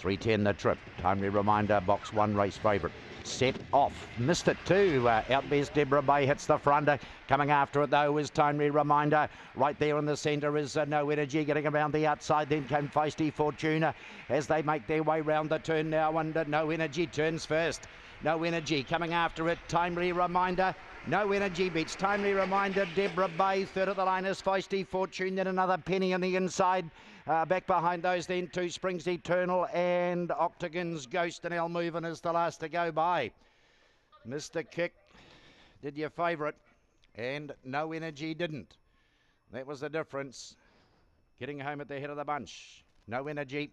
3:10 the trip. Timely Reminder, box 1, race favourite. Set off. Missed it too. Out best Deborah Bay hits the front. Coming after it though is Timely Reminder. Right there in the centre is No Energy getting around the outside. Then came Feisty Fortuna as they make their way round the turn now. And No Energy turns first. No Energy coming after it. Timely Reminder. No Energy beats Timely Reminder. Deborah Bay. Third of the line is Feisty Fortune. Then another penny on the inside. Back behind those then two Springs Eternal and Octagon's Ghost, and El Movin is the last to go by. Mr. Kick did your favourite and No Energy didn't. That was the difference. Getting home at the head of the bunch. No Energy,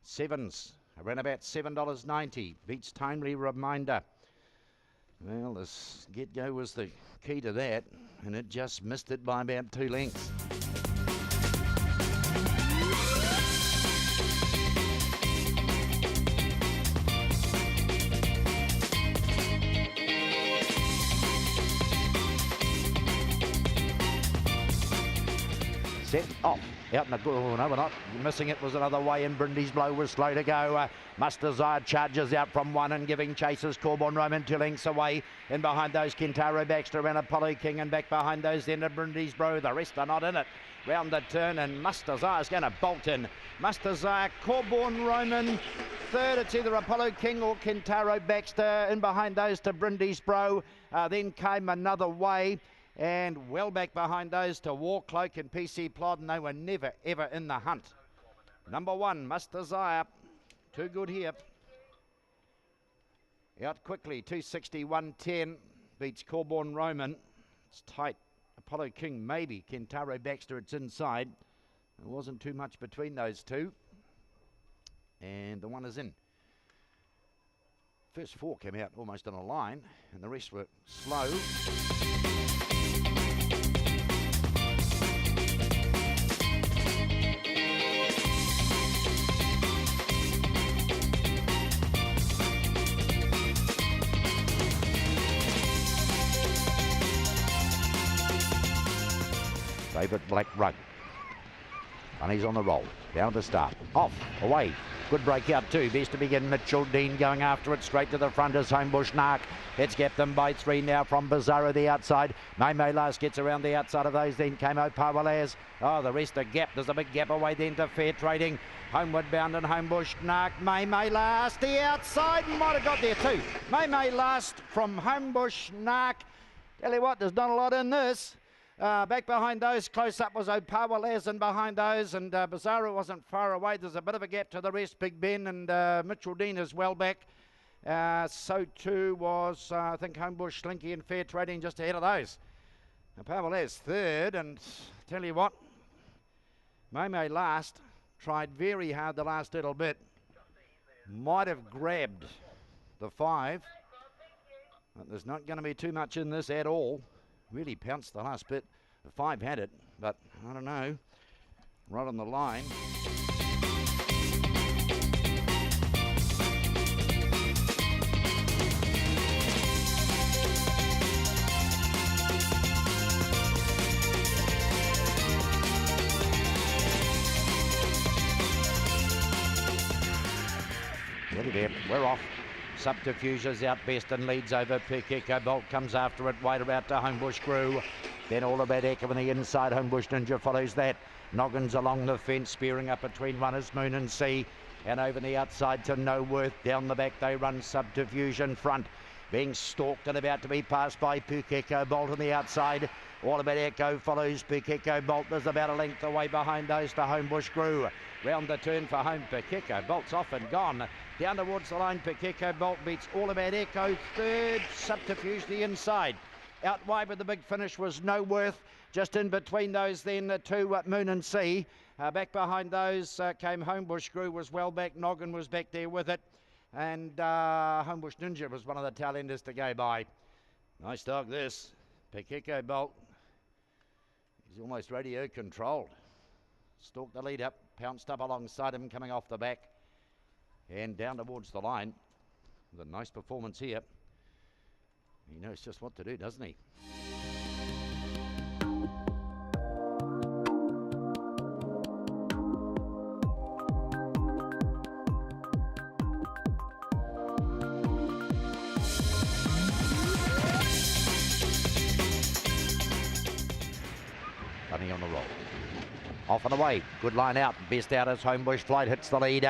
sevens, around about $7.90. Beats Timely Reminder. Well, this get-go was the key to that, and it just missed it by about 2 lengths. Set off. Out in the no, we're not missing it. Was another way, and Brindy's Blow was slow to go. Must Desire charges out from one and giving chases. Corborn Roman 2 lengths away. And behind those, Kintaro Baxter and Apollo King, and back behind those, then Brindy's Blow. The rest are not in it. Round the turn, and Must Desire is going to bolt in. Must Desire, Corborn Roman. Third, it's either Apollo King or Kintaro Baxter. In behind those to Brindy's Blow. Then came another way. And well back behind those to Warcloak and PC Plod, and they were never ever in the hunt. Number 1, Must Desire. Too good here. Out quickly, 261.10. Beats Corborn Roman. It's tight. Apollo King, maybe. Kentaro Baxter, it's inside. There wasn't too much between those two. And the one is in. First 4 came out almost on a line, and the rest were slow. Favourite Black Rug. Bunny's on the roll. Down to start. Off. Away. Good breakout too. Best to begin. Mitchell Dean going after it. Straight to the front is Homebush Nark. It's kept them by 3 now from Bizarro the outside. May last gets around the outside of those. Then came Opawalaz. Oh, the rest a gap. There's a big gap away then to Fair Trading. Homeward Bound and Homebush Nark. May last. The outside might have got there too. May last from Homebush Nark. Tell you what, there's not a lot in this. Back behind those, close up was Opawalaz, and behind those, and Bizarro wasn't far away. There's a bit of a gap to the rest. Big Ben and Mitchell Dean is well back. So too was, I think, Homebush, Slinky and Fair Trading just ahead of those. Opawalaz third, and tell you what, May last, tried very hard the last little bit. Might have grabbed the 5, but there's not going to be too much in this at all. Really pounced the last bit. The 5 had it, but I don't know. Right on the line. Ready there. We're off. Subterfuge's out best and leads over Pick. Echo Bolt comes after it, wide about to Homebush Grew. Then all about Echo on the inside. Homebush Ninja follows that. Noggins along the fence, spearing up between runners Moon and Sea. And over the outside to No Worth. Down the back they run Subterfuge in front. Being stalked and about to be passed by Pick Echo Bolt on the outside. All about Echo follows Pick Echo Bolt. There's about a length away behind those to Homebush Grew. Round the turn for home. Pick Echo Bolt's off and gone. Down towards the line, Pick Echo Bolt beats All About Echo. Third, Subterfuge the inside. Out wide with the big finish was No Worth. Just in between those then the two Moon and Sea. Back behind those came Homebush Grew, was well back. Noggin was back there with it. And Homebush Ninja was one of the tail enders to go by. Nice dog this. Pick Echo Bolt. He's almost radio controlled. Stalked the lead up, pounced up alongside him coming off the back. And down towards the line. With a nice performance here. He knows just what to do, doesn't he? Bunny on the roll. Off and away, good line out, best out as Homebush Flight hits the lead.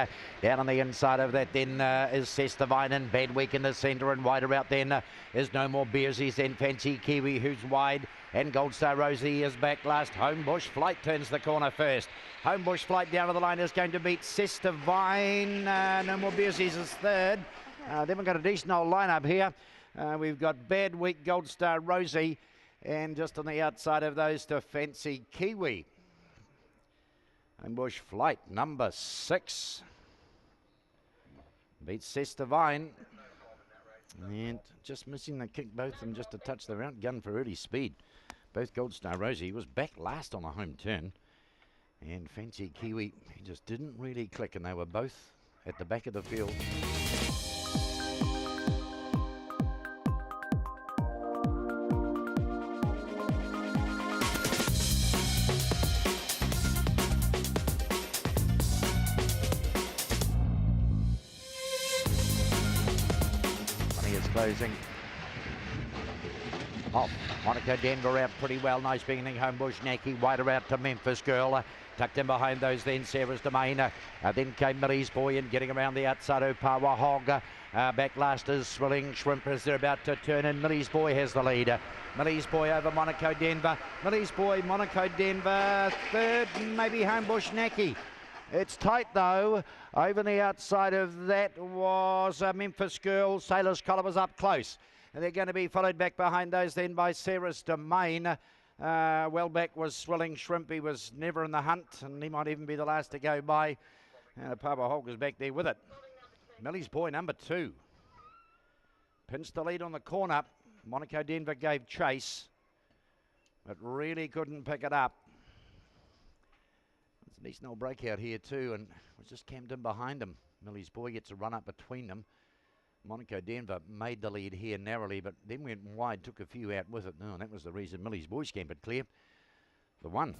Down on the inside of that then is Cess Divine and Bedwick in the centre, and wider out then is No More Beersies, then Fancy Kiwi who's wide, and Gold Star Rosie is back last. Homebush Flight turns the corner first. Homebush Flight down to the line is going to beat Cess Divine. No More Beersies is third. Then we've got a decent old lineup here. We've got Bedwick, Gold Star Rosie, and just on the outside of those to Fancy Kiwi. Homebush Flight, number 6. Beats Cess Divine. And just missing the kick, both of them just a touch. They're outgunned for early speed. Both Gold Star Rosie was back last on the home turn. And Fancy Kiwi, he just didn't really click, and they were both at the back of the field. Closing off. Monaco Denver out pretty well. Nice beginning. Homebush Naki wider out to Memphis Girl. Tucked in behind those then Sarah's Domain. Then came Millie's Boy and getting around the outside. Opawa Hog. Back last is Swilling Shrimp as they're about to turn in. Millie's Boy has the lead. Millie's Boy over Monaco Denver. Millie's Boy, Monaco Denver. Third, maybe Homebush Naki. It's tight though. Over the outside of that was Memphis Girl. Sailor's Collar was up close. And they're going to be followed back behind those then by Sarah's Domain. Well back was Swilling Shrimp. He was never in the hunt, and he might even be the last to go by. And Papa Hulk is back there with it. Millie's Boy, number 2. Pinched the lead on the corner. Monaco Denver gave chase, but really couldn't pick it up. It's a decent old breakout here too, and was just camped in behind him. Millie's Boy gets a run up between them. Monaco Denver made the lead here narrowly, but then went wide, took a few out with it. No, and that was the reason Millie's Boy scampered clear for 1.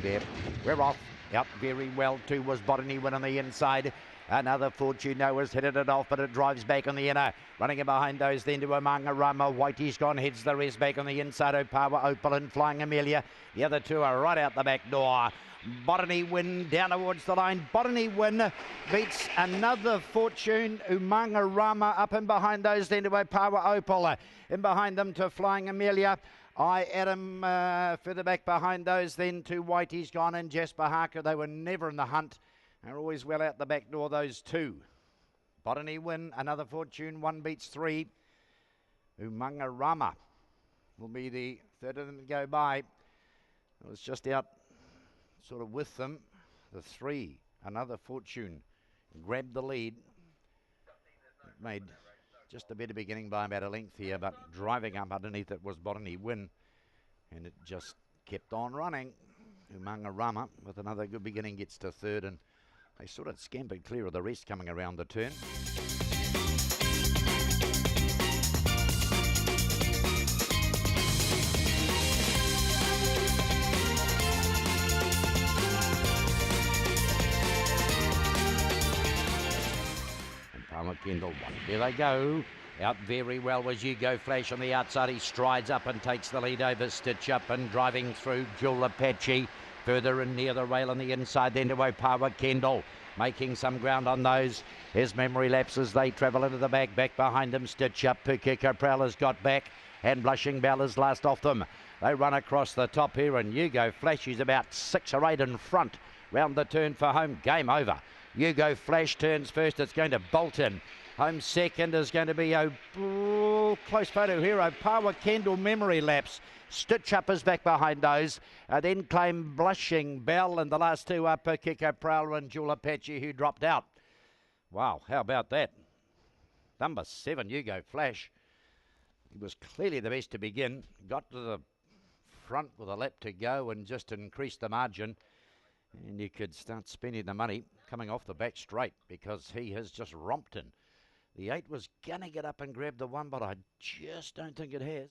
There. We're off. Out very well too was Botany Win on the inside. Another Fortuno has headed it off, but it drives back on the inner. Running in behind those then to Amangarama. Whitey's gone, heads the rest back on the inside. Opawa, Opal and Flying Amelia. The other two are right out the back door. Botany Win down towards the line. Botany Win beats another Fortune. Umangarama up in behind those then to Opawa, Opal. In behind them to Flying Amelia. Adam further back behind those then to Whitey's Gone and Jasper Harker. They were never in the hunt. They're always well out the back door, those two. Botany Win, another Fortune, 1 beats 3. Umangarama will be the third of them to go by. It was just out sort of with them. The 3, another Fortune, grabbed the lead. It made just a better beginning by about a length here, but driving up underneath it was Botany Win, and it just kept on running. Umangarama with another good beginning gets to third, and they sort of scampered clear of the rest coming around the turn. Kendall, there they go. Out very well was You Go Flash on the outside. He strides up and takes the lead over Stitch Up, and driving through Jewel Apache. Further and near the rail on the inside then to Opawa Kendall. Making some ground on those. His memory lapses. They travel into the back. Back behind them Stitch Up. Pukeko Prowl has got back, and Blushing Bell is last off them. They run across the top here, and You Go Flash is about 6 or 8 in front. Round the turn for home. Game over. You Go Flash turns first. It's going to bolt in. Home second is going to be close photo here. Opawa Kendall memory lapse. Stitch Up is back behind those. Then claim Blushing Bell, and the last two are Pukeko Prowl and Jewel Apache, who dropped out. Wow, how about that? Number 7, You Go Flash. He was clearly the best to begin. Got to the front with a lap to go and just increased the margin. And you could start spending the money coming off the back straight, because he has just romped in. The 8 was going to get up and grab the 1, but I just don't think it has.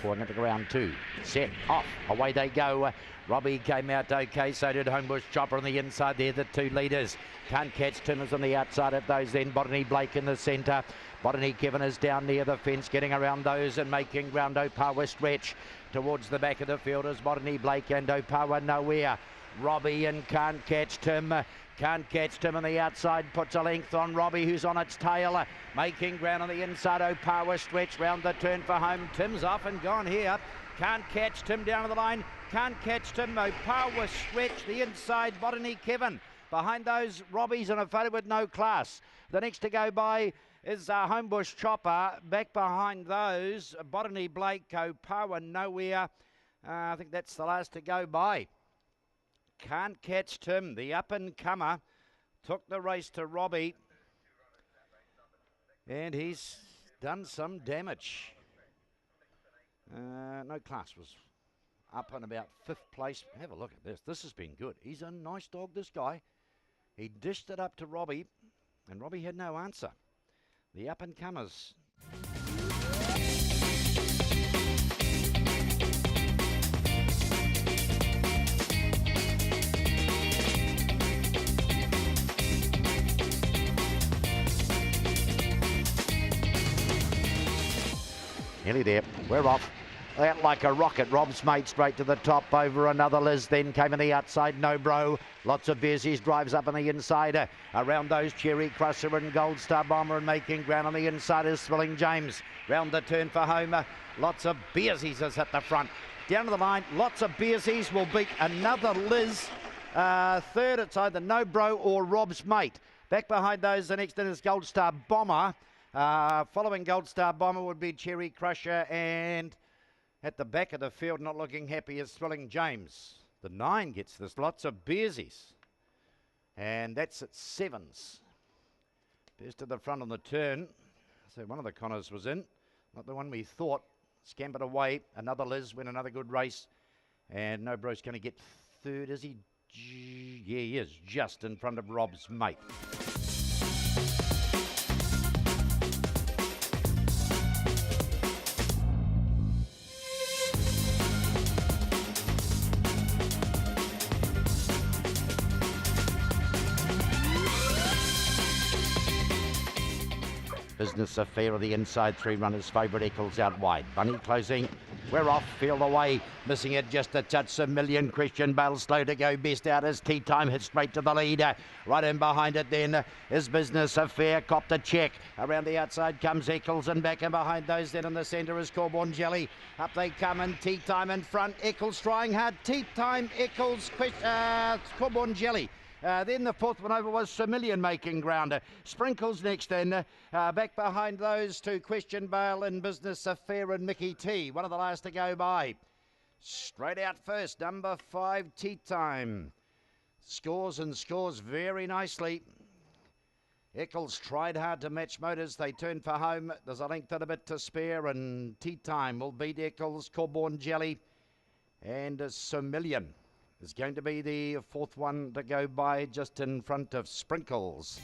Pouring into round two. Set, off, away they go. Robbie came out okay, so did Homebush Chopper on the inside. They're the two leaders. Can't Catch Timmers on the outside of those then. Botany Blake in the centre. Botany Kevin is down near the fence, getting around those and making ground. Opawa stretch towards the back of the field as Botany Blake and Opawa nowhere. Robbie and Can't Catch Tim. Can't Catch Tim on the outside, puts a length on Robbie, who's on its tail, making ground on the inside. Opawa stretch round the turn for home. Tim's off and gone here. Can't Catch Tim down to the line. Can't Catch Tim. Opawa stretch the inside. Botany Kevin behind those Robbies and a photo with no class. The next to go by is Homebush Chopper. Back behind those, Botany Blake, Opawa nowhere. I think that's the last to go by. Can't Catch Tim, the up-and-comer, took the race to Robbie, and he's done some damage. No class was up in about 5th place. Have a look at this. This has been good. He's a nice dog, this guy. He dished it up to Robbie, and Robbie had no answer. The up-and-comers. Nearly there. We're off. Out like a rocket. Rob's mate straight to the top over another Liz. Then came on the outside. No Bro. Lots of Bearsies. Drives up on the inside. Around those Cherry Crusher and Gold Star Bomber and making ground on the inside is Swilling James. Round the turn for home. Lots of Bearsies is at the front. Down to the line. Lots of Bearsies will beat another Liz. Third, it's either No Bro or Rob's mate. Back behind those, the next in is Gold Star Bomber. Following Gold Star Bomber would be Cherry Crusher, and at the back of the field, not looking happy, is Thrilling James. The 9 gets this. Lots of Bearsies. And that's at 7s. Bears to the front on the turn. So one of the Connors was in. Not the one we thought. Scampered away. Another Liz win another good race. And No Bro's going to get third. Is he? Yeah, he is. Just in front of Rob's mate. Business Affair of the inside 3 runners. Favourite Eccles out wide. Bunny closing. We're off. Field away. Missing it just a touch. A million. Christian Bale slow to go. Best out as Tea Time hits straight to the lead. Right in behind it then is Business Affair. Copped a check. Around the outside comes Eccles and back in behind those. Then in the centre is Corborn Jelly. Up they come and Tea Time in front. Eccles trying hard. Tea Time, Eccles, Corborn Jelly. Then the 4th one over was Familian making ground. Sprinkles next in. Back behind those two, Question Bale and Business Affair and Mickey T. One of the last to go by. Straight out first, number 5, Tea Time. Scores and scores very nicely. Eccles tried hard to match Motors. They turn for home. There's a length and a bit to spare, and Tea Time will beat Eccles, Corborn Jelly, and Somillion is going to be the 4th one to go by, just in front of Sprinkles.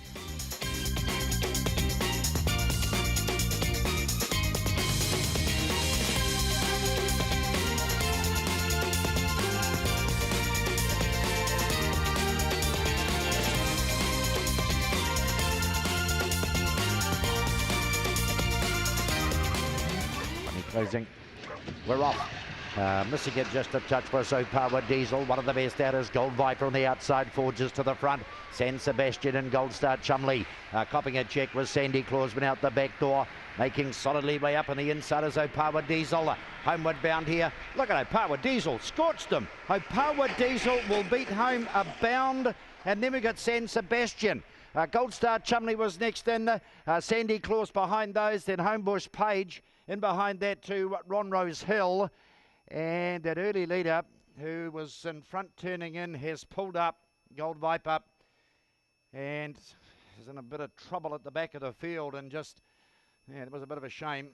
Closing. We're off. Missing it just a touch for Opawa Diesel. One of the best out is Gold Viper on the outside, forges to the front. San Sebastian and Gold Star Chumley. Copping a check with Sandy Clausman out the back door. Making solidly way up on the inside is Opawa Diesel. Homeward bound here. Look at Opawa Diesel. Scorched them. Opawa Diesel will beat home a bound. And then we got San Sebastian. Gold Star Chumley was next in. Sandy Claus behind those. Then Homebush Page. In behind that to Ron Rose Hill. And that early leader who was in front turning in has pulled up. Gold Viper. And is in a bit of trouble at the back of the field. And just, yeah, it was a bit of a shame.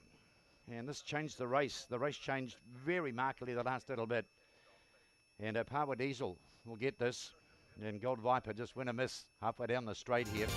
And this changed the race. The race changed very markedly the last little bit. And Power Diesel will get this. And Gold Viper just went a miss halfway down the straight here.